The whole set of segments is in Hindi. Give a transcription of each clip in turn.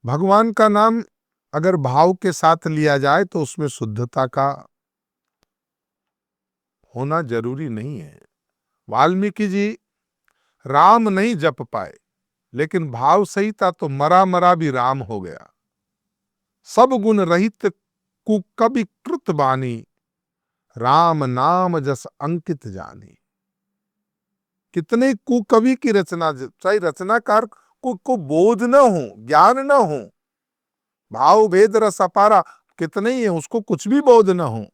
भगवान का नाम अगर भाव के साथ लिया जाए तो उसमें शुद्धता का होना जरूरी नहीं है। वाल्मीकि जी राम नहीं जप पाए, लेकिन भाव सही था तो मरा मरा भी राम हो गया। सब गुण रहित कुकवि कृत बानी, राम नाम जस अंकित जानी। कितने कुकवि की रचना, चाहे रचनाकार को बोध न हो, ज्ञान न हो, भाव भेद रस अपारा कितने ही है, उसको कुछ भी बोध न हो,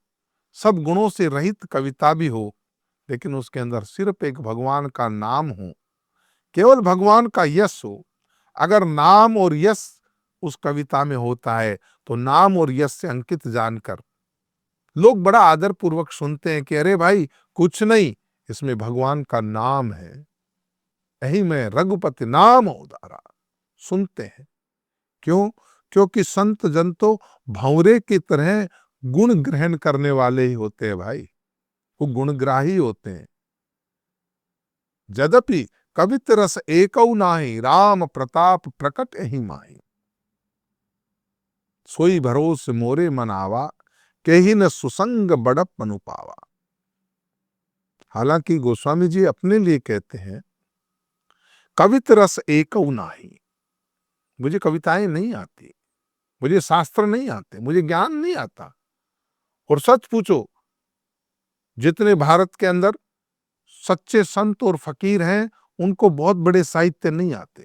सब गुणों से रहित कविता भी हो, लेकिन उसके अंदर सिर्फ एक भगवान का नाम हो, केवल भगवान का यश हो। अगर नाम और यश उस कविता में होता है तो नाम और यश से अंकित जानकर लोग बड़ा आदर पूर्वक सुनते हैं कि अरे भाई कुछ नहीं, इसमें भगवान का नाम है, यही मैं रघुपति नाम उदारा, सुनते हैं। क्यों? क्योंकि संत जन तो भंवरे की तरह गुण ग्रहण करने वाले ही होते हैं भाई, वो गुणग्राही होते हैं। यद्यपि कवित रस एकौ नाहि, राम प्रताप प्रकट एहि माहि। सोई भरोस मोरे मन आवा, केहि न सुसंग बड़प्पन पावा। हालांकि गोस्वामी जी अपने लिए कहते हैं कवित रस एकौ नाहि, मुझे कविताएं नहीं आती, मुझे शास्त्र नहीं आते, मुझे ज्ञान नहीं आता। और सच पूछो, जितने भारत के अंदर सच्चे संत और फकीर हैं, उनको बहुत बड़े साहित्य नहीं आते,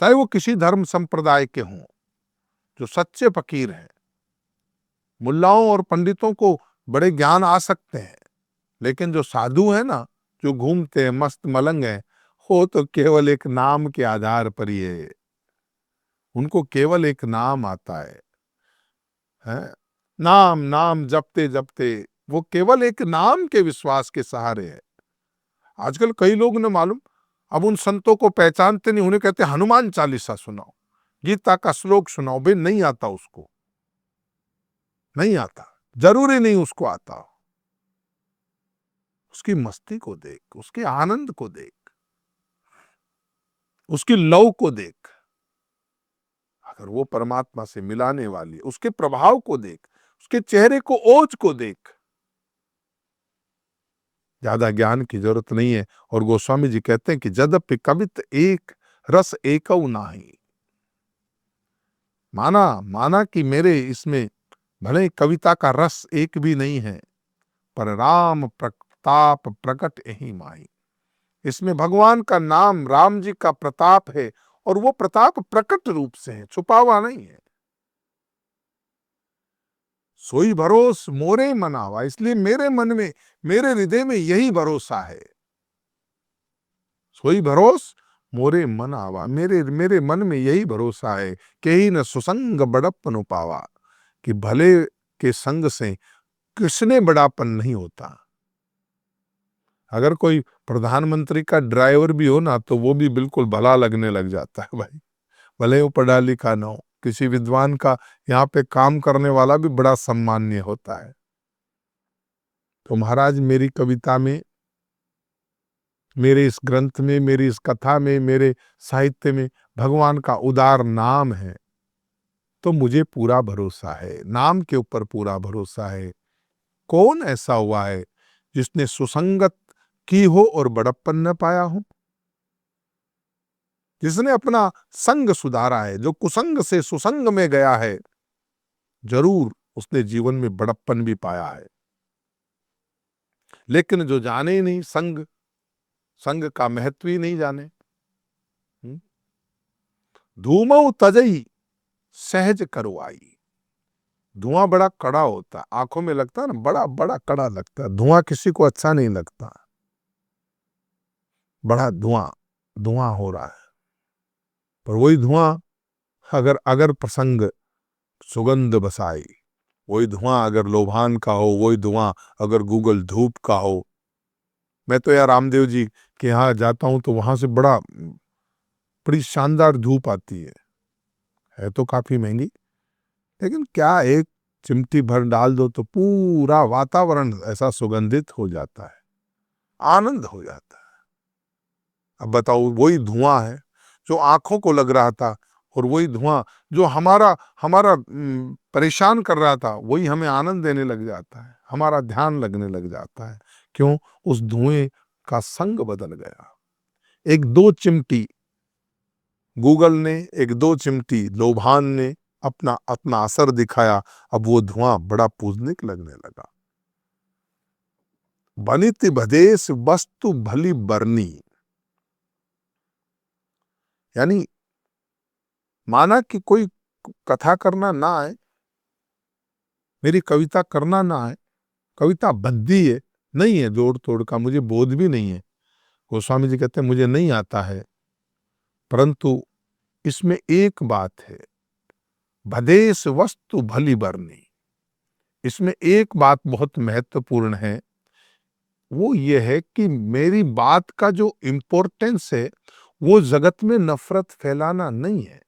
चाहे वो किसी धर्म संप्रदाय के हों। जो सच्चे फकीर हैं, मुल्लाओं और पंडितों को बड़े ज्ञान आ सकते हैं, लेकिन जो साधु है ना, जो घूमते हैं मस्त मलंग हैं, वो तो केवल एक नाम के आधार पर ही है, उनको केवल एक नाम आता है? नाम नाम जपते जपते वो केवल एक नाम के विश्वास के सहारे है। आजकल कई लोग ने मालूम, अब उन संतों को पहचानते नहीं, उन्हें कहते हनुमान चालीसा सुनाओ, गीता का श्लोक सुनाओ। भाई नहीं आता उसको, नहीं आता, जरूरी नहीं उसको आता। उसकी मस्ती को देख, उसके आनंद को देख, उसकी लौ को देख, अगर वो परमात्मा से मिलाने वाली, उसके प्रभाव को देख, उसके चेहरे को, ओज को देख। ज्यादा ज्ञान की जरूरत नहीं है। और गोस्वामी जी कहते हैं कि यद्यपि कवित एक रस एकौ नाहि, माना कि मेरे इसमें भले कविता का रस एक भी नहीं है, पर राम प्रताप प्रकट एहि माहि, इसमें भगवान का नाम, राम जी का प्रताप है, और वो प्रताप प्रकट रूप से है, छुपा हुआ नहीं है। सोई भरोस मोरे मनावा, इसलिए मेरे मन में, मेरे हृदय में यही भरोसा है। सोई भरोस मोरे मन आवा, मेरे मेरे मन में यही भरोसा है कि ही न सुसंग बड़प्पन पावा, कि भले के संग से किसने बड़ापन नहीं होता। अगर कोई प्रधानमंत्री का ड्राइवर भी हो ना, तो वो भी बिल्कुल भला लगने लग जाता है भाई, भले वो पढ़ा लिखा ना हो। किसी विद्वान का यहाँ पे काम करने वाला भी बड़ा सम्मान्य होता है। तो महाराज मेरी कविता में, मेरे इस ग्रंथ में, मेरी इस कथा में, मेरे साहित्य में भगवान का उदार नाम है, तो मुझे पूरा भरोसा है, नाम के ऊपर पूरा भरोसा है। कौन ऐसा हुआ है जिसने सुसंगत की हो और बड़प्पन न पाया हो? जिसने अपना संग सुधारा है, जो कुसंग से सुसंग में गया है, जरूर उसने जीवन में बड़प्पन भी पाया है। लेकिन जो जाने ही नहीं संग, संग का महत्व ही नहीं जाने, धूमौ तजई सहज करवाई। धुआं बड़ा कड़ा होता है, आंखों में लगता है ना, बड़ा बड़ा कड़ा लगता है। धुआं किसी को अच्छा नहीं लगता, बड़ा धुआं धुआं हो रहा है। पर वही धुआं अगर अगर प्रसंग सुगंध बसाई, वही धुआं अगर लोभान का हो, वही धुआं अगर गूगल धूप का हो। मैं तो यार रामदेव जी के यहाँ जाता हूं तो वहां से बड़ी शानदार धूप आती है तो काफी महंगी, लेकिन क्या एक चिमटी भर डाल दो तो पूरा वातावरण ऐसा सुगंधित हो जाता है, आनंद हो जाता है। अब बताओ, वही धुआं है जो आंखों को लग रहा था, और वही धुआं जो हमारा हमारा परेशान कर रहा था, वही हमें आनंद देने लग जाता है, हमारा ध्यान लगने लग जाता है। क्यों? उस धुएं का संग बदल गया। एक दो चिमटी गूगल ने, एक दो चिमटी लोभान ने अपना अपना असर दिखाया। अब वो धुआं बड़ा पूजनिक लगने लगा। बनित भदेश वस्तु भली बरनी, यानी माना कि कोई कथा करना ना आए, मेरी कविता करना ना आए, कविता बद्दी है, नहीं है जोड़ तोड़ का, मुझे बोध भी नहीं है। गोस्वामी जी कहते हैं मुझे नहीं आता है, परंतु इसमें एक बात है, भदेश वस्तु भली बरनी। इसमें एक बात बहुत महत्वपूर्ण है, वो ये है कि मेरी बात का जो इंपॉर्टेंस है वो जगत में नफरत फैलाना नहीं है,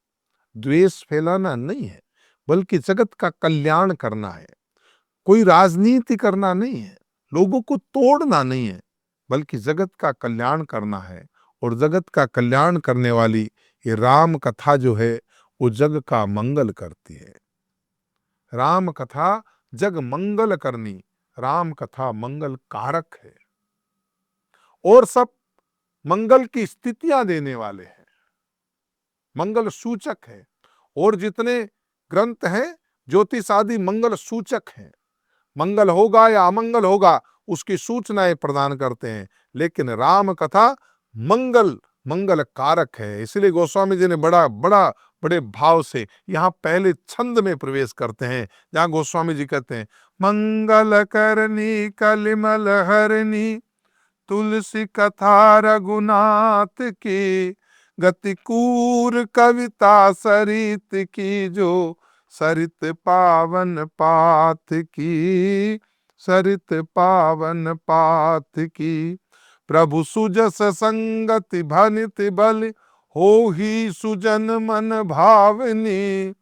द्वेष फैलाना नहीं है, बल्कि जगत का कल्याण करना है। कोई राजनीति करना नहीं है, लोगों को तोड़ना नहीं है, बल्कि जगत का कल्याण करना है। और जगत का कल्याण करने वाली ये राम कथा जो है वो जग का मंगल करती है। राम कथा जग मंगल करनी, राम कथा मंगल कारक है और सब मंगल की स्थितियां देने वाले हैं, मंगल सूचक है। और जितने ग्रंथ हैं ज्योतिष आदि मंगल सूचक हैं, मंगल होगा या अमंगल होगा उसकी सूचनाएं प्रदान करते हैं, लेकिन राम कथा मंगल कारक है। इसलिए गोस्वामी जी ने बड़े भाव से यहाँ पहले छंद में प्रवेश करते हैं, जहां गोस्वामी जी कहते हैं मंगल करनी कलिमल हरनी तुलसी कथा रघुनाथ की, गतिकूर कविता सरित की जो सरित पावन पाथ की, सरित पावन पाथ की। प्रभु सुजस संगति भनित बल हो ही सुजन मन भावनी,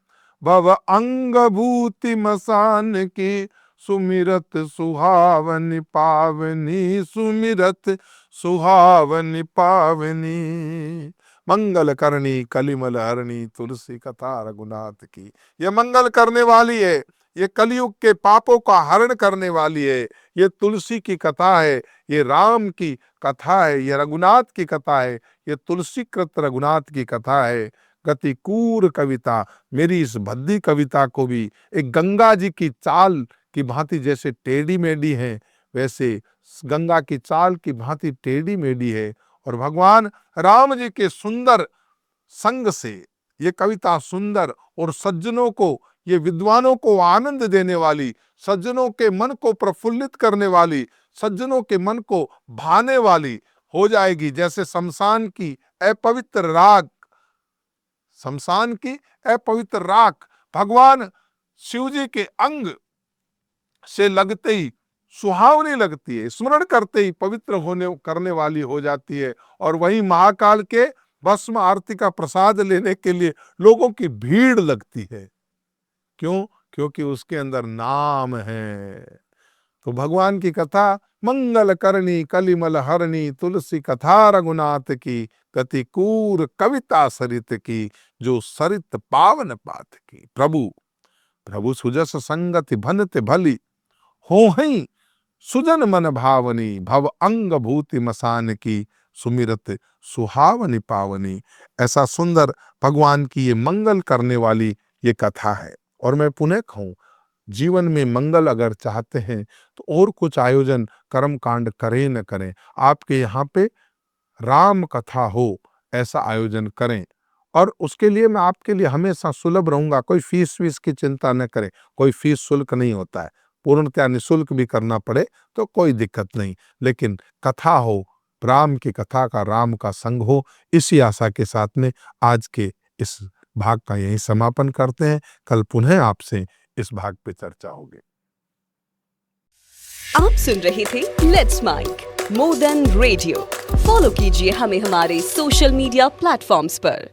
भव अंग भूति मसान की सुमिरत सुहावनी पावनी, सुमिरत सुहावनी पावनी। मंगल करनी कलिमल हरणी तुलसी कथा रघुनाथ की। ये मंगल करने वाली है, ये कलयुग के पापों का हरण करने वाली है, ये तुलसी की कथा है, ये राम की कथा है, ये रघुनाथ की कथा है, ये तुलसीकृत रघुनाथ की कथा है। गतिकूर कविता, मेरी इस भद्दी कविता को भी एक गंगा जी की चाल की भांति जैसे टेढ़ी मेढ़ी है, वैसे गंगा की चाल की भांति टेढ़ी मेढ़ी है। और भगवान राम जी के सुंदर संग से ये कविता सुंदर और सज्जनों को, ये विद्वानों को आनंद देने वाली, सज्जनों के मन को प्रफुल्लित करने वाली, सज्जनों के मन को भाने वाली हो जाएगी। जैसे शमशान की अपवित्र राख, शमशान की अपवित्र राख भगवान शिव जी के अंग से लगते ही सुहावनी लगती है, स्मरण करते ही पवित्र होने करने वाली हो जाती है। और वही महाकाल के भस्म आरती का प्रसाद लेने के लिए लोगों की भीड़ लगती है। क्यों? क्योंकि उसके अंदर नाम है। तो भगवान की कथा मंगल करनी कलिमल हरणी तुलसी कथा रघुनाथ की, गतिकूर कविता सरित की जो सरित पावन पाथ की। प्रभु सुजस संगति भनते भली हो ही सुजन मन भावनी, भव अंग भूति मसान की सुमिरत सुहावनी पावनी। ऐसा सुंदर भगवान की ये मंगल करने वाली ये कथा है। और मैं पुनः कहूं, जीवन में मंगल अगर चाहते हैं तो और कुछ आयोजन कर्म कांड करें न करें, आपके यहाँ पे राम कथा हो ऐसा आयोजन करें। और उसके लिए मैं आपके लिए हमेशा सुलभ रहूंगा। कोई फीस वीस की चिंता न करें, कोई फीस शुल्क नहीं होता है, पूर्णतया निःशुल्क भी करना पड़े तो कोई दिक्कत नहीं, लेकिन कथा हो, राम की कथा का, राम का संग हो, इसी आशा के साथ में आज के इस भाग का यही समापन करते हैं। कल पुनः आपसे इस भाग पे चर्चा होगी। आप सुन रहे थे let's mic more than radio. Follow कीजिए हमें हमारे सोशल मीडिया प्लेटफॉर्म्स पर।